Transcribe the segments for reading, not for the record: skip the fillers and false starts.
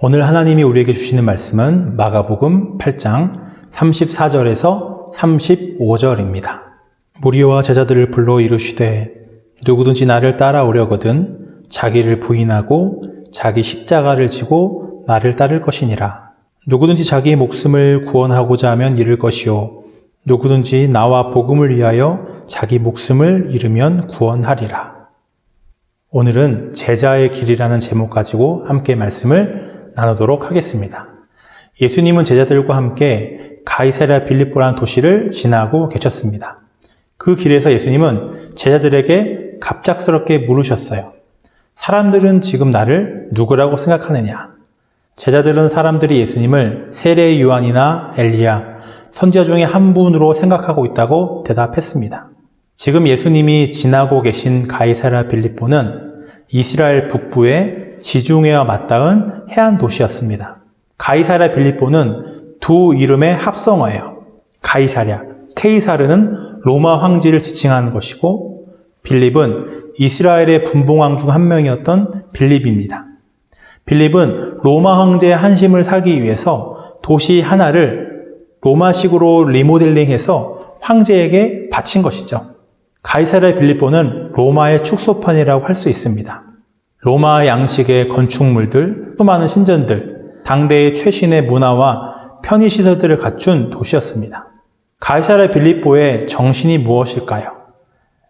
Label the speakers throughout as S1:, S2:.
S1: 오늘 하나님이 우리에게 주시는 말씀은 마가복음 8장 34절에서 35절입니다. 무리와 제자들을 불러 이르시되 누구든지 나를 따라오려거든 자기를 부인하고 자기 십자가를 지고 나를 따를 것이니라. 누구든지 자기의 목숨을 구원하고자 하면 잃을 것이요 누구든지 나와 복음을 위하여 자기 목숨을 잃으면 구원하리라. 오늘은 제자의 길이라는 제목 가지고 함께 말씀을 나누도록 하겠습니다. 예수님은 제자들과 함께 가이사랴 빌립보라는 도시를 지나고 계셨습니다. 그 길에서 예수님은 제자들에게 갑작스럽게 물으셨어요. 사람들은 지금 나를 누구라고 생각하느냐? 제자들은 사람들이 예수님을 세례 요한이나 엘리야, 선지자 중에 한 분으로 생각하고 있다고 대답했습니다. 지금 예수님이 지나고 계신 가이사랴 빌립보는 이스라엘 북부의 지중해와 맞닿은 해안 도시였습니다. 가이사랴 빌립보는 두 이름의 합성어예요. 가이사랴, 케이사르는 로마 황제를 지칭하는 것이고 빌립은 이스라엘의 분봉왕 중 한 명이었던 빌립입니다. 빌립은 로마 황제의 한심을 사기 위해서 도시 하나를 로마식으로 리모델링해서 황제에게 바친 것이죠. 가이사랴 빌립보는 로마의 축소판이라고 할 수 있습니다. 로마 양식의 건축물들, 수많은 신전들, 당대의 최신의 문화와 편의시설들을 갖춘 도시였습니다. 가이사랴 빌립보의 정신이 무엇일까요?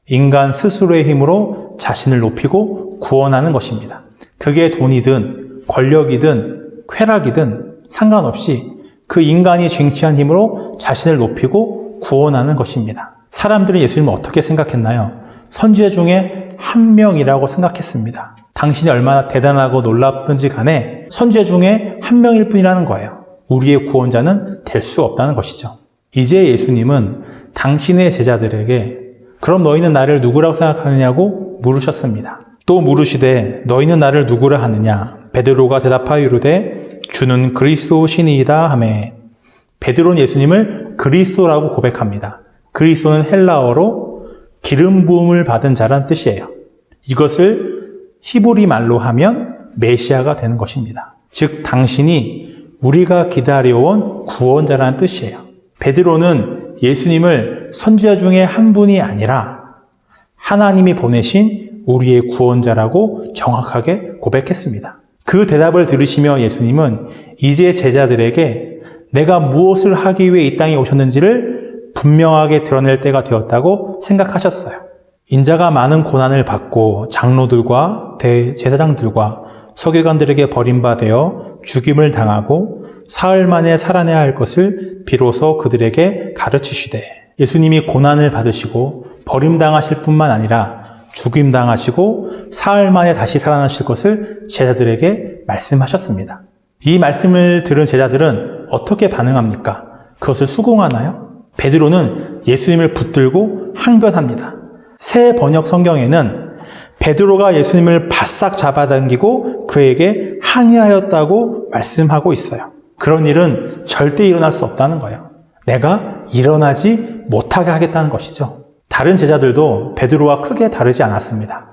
S1: 인간 스스로의 힘으로 자신을 높이고 구원하는 것입니다. 그게 돈이든 권력이든 쾌락이든 상관없이 그 인간이 쟁취한 힘으로 자신을 높이고 구원하는 것입니다. 사람들은 예수님을 어떻게 생각했나요? 선지자 중에 한 명이라고 생각했습니다. 당신이 얼마나 대단하고 놀랍든지 간에 선지자 중에 한 명일 뿐이라는 거예요. 우리의 구원자는 될 수 없다는 것이죠. 이제 예수님은 당신의 제자들에게 그럼 너희는 나를 누구라고 생각하느냐고 물으셨습니다. 또 물으시되 너희는 나를 누구라 하느냐? 베드로가 대답하여 이르되 주는 그리스도시니이다 하매 베드로는 예수님을 그리스도라고 고백합니다. 그리스도는 헬라어로 기름 부음을 받은 자란 뜻이에요. 이것을 히브리 말로 하면 메시아가 되는 것입니다. 즉 당신이 우리가 기다려온 구원자라는 뜻이에요. 베드로는 예수님을 선지자 중에 한 분이 아니라 하나님이 보내신 우리의 구원자라고 정확하게 고백했습니다. 그 대답을 들으시며 예수님은 이제 제자들에게 내가 무엇을 하기 위해 이 땅에 오셨는지를 분명하게 드러낼 때가 되었다고 생각하셨어요. 인자가 많은 고난을 받고 장로들과 대제사장들과 서기관들에게 버림받아 죽임을 당하고 사흘 만에 살아내야 할 것을 비로소 그들에게 가르치시되 예수님이 고난을 받으시고 버림당하실 뿐만 아니라 죽임당하시고 사흘 만에 다시 살아나실 것을 제자들에게 말씀하셨습니다. 이 말씀을 들은 제자들은 어떻게 반응합니까? 그것을 수긍하나요? 베드로는 예수님을 붙들고 항변합니다. 새 번역 성경에는 베드로가 예수님을 바싹 잡아당기고 그에게 항의하였다고 말씀하고 있어요. 그런 일은 절대 일어날 수 없다는 거예요. 내가 일어나지 못하게 하겠다는 것이죠. 다른 제자들도 베드로와 크게 다르지 않았습니다.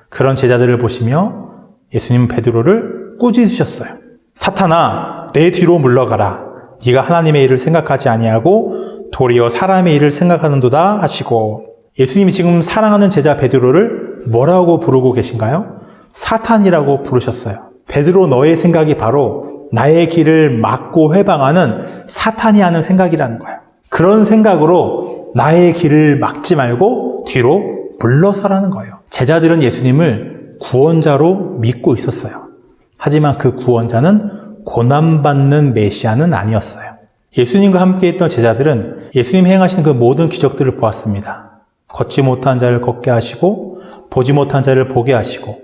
S1: 그런 제자들을 보시며 예수님은 베드로를 꾸짖으셨어요. 사탄아, 내 뒤로 물러가라. 네가 하나님의 일을 생각하지 아니하고 도리어 사람의 일을 생각하는도다 하시고 예수님이 지금 사랑하는 제자 베드로를 뭐라고 부르고 계신가요? 사탄이라고 부르셨어요. 베드로, 너의 생각이 바로 나의 길을 막고 회방하는 사탄이 하는 생각이라는 거예요. 그런 생각으로 나의 길을 막지 말고 뒤로 물러서라는 거예요. 제자들은 예수님을 구원자로 믿고 있었어요. 하지만 그 구원자는 고난받는 메시아는 아니었어요. 예수님과 함께 있던 제자들은 예수님 행하신 그 모든 기적들을 보았습니다. 걷지 못한 자를 걷게 하시고 보지 못한 자를 보게 하시고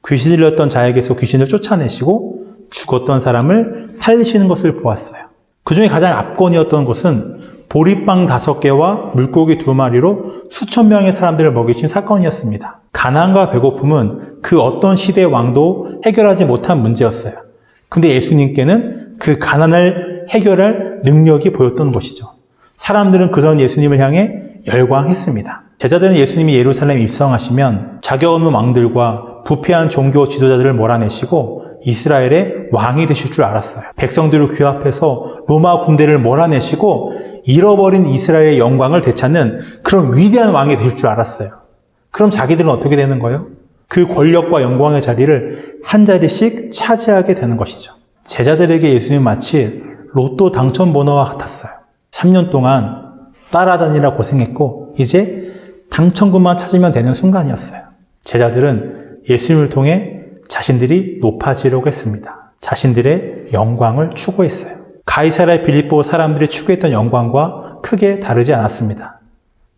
S1: 귀신 들렸던 자에게서 귀신을 쫓아내시고 죽었던 사람을 살리시는 것을 보았어요. 그 중에 가장 압권이었던 것은 보리빵 5개와 물고기 2마리로 수천 명의 사람들을 먹이신 사건이었습니다. 가난과 배고픔은 그 어떤 시대의 왕도 해결하지 못한 문제였어요. 근데 예수님께는 그 가난을 해결할 능력이 보였던 것이죠. 사람들은 그런 예수님을 향해 열광했습니다. 제자들은 예수님이 예루살렘에 입성하시면 자격 없는 왕들과 부패한 종교 지도자들을 몰아내시고 이스라엘의 왕이 되실 줄 알았어요. 백성들을 규합해서 로마 군대를 몰아내시고 잃어버린 이스라엘의 영광을 되찾는 그런 위대한 왕이 되실 줄 알았어요. 그럼 자기들은 어떻게 되는 거예요? 그 권력과 영광의 자리를 한 자리씩 차지하게 되는 것이죠. 제자들에게 예수님은 마치 로또 당첨 번호와 같았어요. 3년 동안 따라다니라 고생했고 이제 당첨금만 찾으면 되는 순간이었어요. 제자들은 예수님을 통해 자신들이 높아지려고 했습니다. 자신들의 영광을 추구했어요. 가이사랴 빌립보 사람들이 추구했던 영광과 크게 다르지 않았습니다.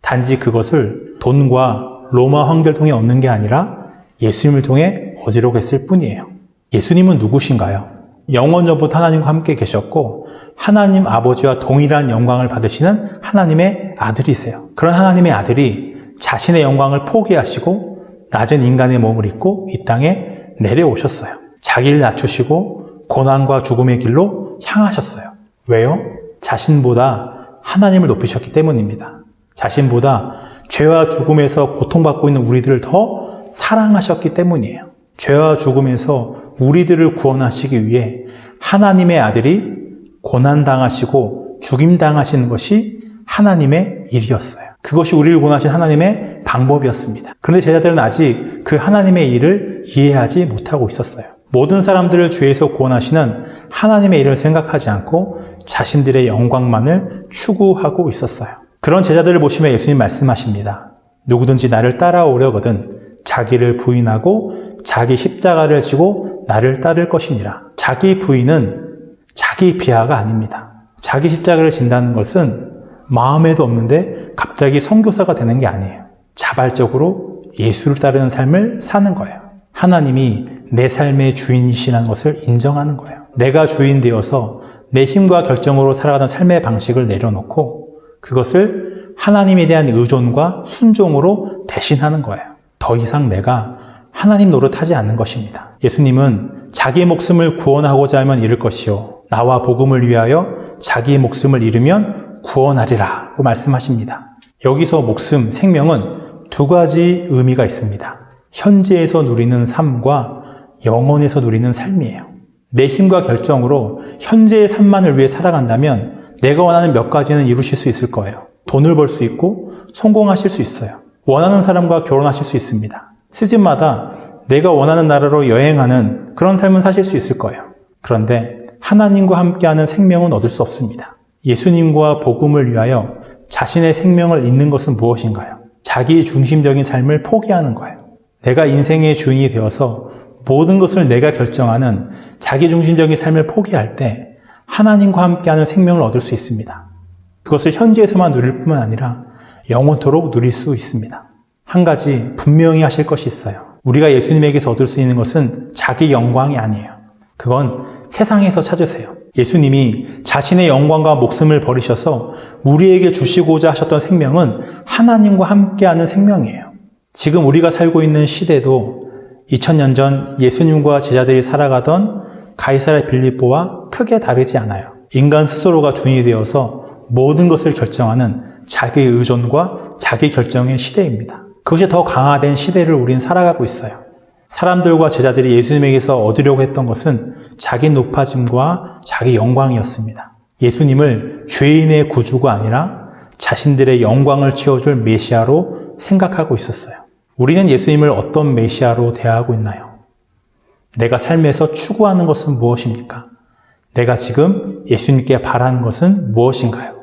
S1: 단지 그것을 돈과 로마 황제를 통해 얻는 게 아니라 예수님을 통해 얻으려고 했을 뿐이에요. 예수님은 누구신가요? 영원 전부터 하나님과 함께 계셨고 하나님 아버지와 동일한 영광을 받으시는 하나님의 아들이세요. 그런 하나님의 아들이 자신의 영광을 포기하시고 낮은 인간의 몸을 입고 이 땅에 내려오셨어요. 자기를 낮추시고 고난과 죽음의 길로 향하셨어요. 왜요? 자신보다 하나님을 높이셨기 때문입니다. 자신보다 죄와 죽음에서 고통받고 있는 우리들을 더 사랑하셨기 때문이에요. 죄와 죽음에서 우리들을 구원하시기 위해 하나님의 아들이 고난당하시고 죽임당하시는 것이 하나님의 일이었어요. 그것이 우리를 구원하신 하나님의 방법이었습니다. 그런데 제자들은 아직 그 하나님의 일을 이해하지 못하고 있었어요. 모든 사람들을 죄에서 구원하시는 하나님의 일을 생각하지 않고 자신들의 영광만을 추구하고 있었어요. 그런 제자들을 보시며 예수님 말씀하십니다. 누구든지 나를 따라오려거든 자기를 부인하고 자기 십자가를 지고 나를 따를 것이니라. 자기 부인은 자기 비하가 아닙니다. 자기 십자가를 진다는 것은 마음에도 없는데 갑자기 선교사가 되는 게 아니에요. 자발적으로 예수를 따르는 삶을 사는 거예요. 하나님이 내 삶의 주인이시라는 것을 인정하는 거예요. 내가 주인 되어서 내 힘과 결정으로 살아가는 삶의 방식을 내려놓고 그것을 하나님에 대한 의존과 순종으로 대신하는 거예요. 더 이상 내가 하나님 노릇하지 않는 것입니다. 예수님은 자기 목숨을 구원하고자 하면 잃을 것이요 나와 복음을 위하여 자기 목숨을 잃으면 구원하리라고 말씀하십니다. 여기서 목숨, 생명은 두 가지 의미가 있습니다. 현재에서 누리는 삶과 영원에서 누리는 삶이에요. 내 힘과 결정으로 현재의 삶만을 위해 살아간다면 내가 원하는 몇 가지는 이루실 수 있을 거예요. 돈을 벌 수 있고 성공하실 수 있어요. 원하는 사람과 결혼하실 수 있습니다. 시즌마다 내가 원하는 나라로 여행하는 그런 삶은 사실 수 있을 거예요. 그런데 하나님과 함께하는 생명은 얻을 수 없습니다. 예수님과 복음을 위하여 자신의 생명을 잇는 것은 무엇인가요? 자기 중심적인 삶을 포기하는 거예요. 내가 인생의 주인이 되어서 모든 것을 내가 결정하는 자기 중심적인 삶을 포기할 때 하나님과 함께하는 생명을 얻을 수 있습니다. 그것을 현재에서만 누릴 뿐만 아니라 영원토록 누릴 수 있습니다. 한 가지 분명히 하실 것이 있어요. 우리가 예수님에게서 얻을 수 있는 것은 자기 영광이 아니에요. 그건 세상에서 찾으세요. 예수님이 자신의 영광과 목숨을 버리셔서 우리에게 주시고자 하셨던 생명은 하나님과 함께하는 생명이에요. 지금 우리가 살고 있는 시대도 2000년 전 예수님과 제자들이 살아가던 가이사랴 빌립보와 크게 다르지 않아요. 인간 스스로가 주인이 되어서 모든 것을 결정하는 자기 의존과 자기 결정의 시대입니다. 그것이 더 강화된 시대를 우리는 살아가고 있어요. 사람들과 제자들이 예수님에게서 얻으려고 했던 것은 자기 높아짐과 자기 영광이었습니다. 예수님을 죄인의 구주가 아니라 자신들의 영광을 채워줄 메시아로 생각하고 있었어요. 우리는 예수님을 어떤 메시아로 대하고 있나요? 내가 삶에서 추구하는 것은 무엇입니까? 내가 지금 예수님께 바라는 것은 무엇인가요?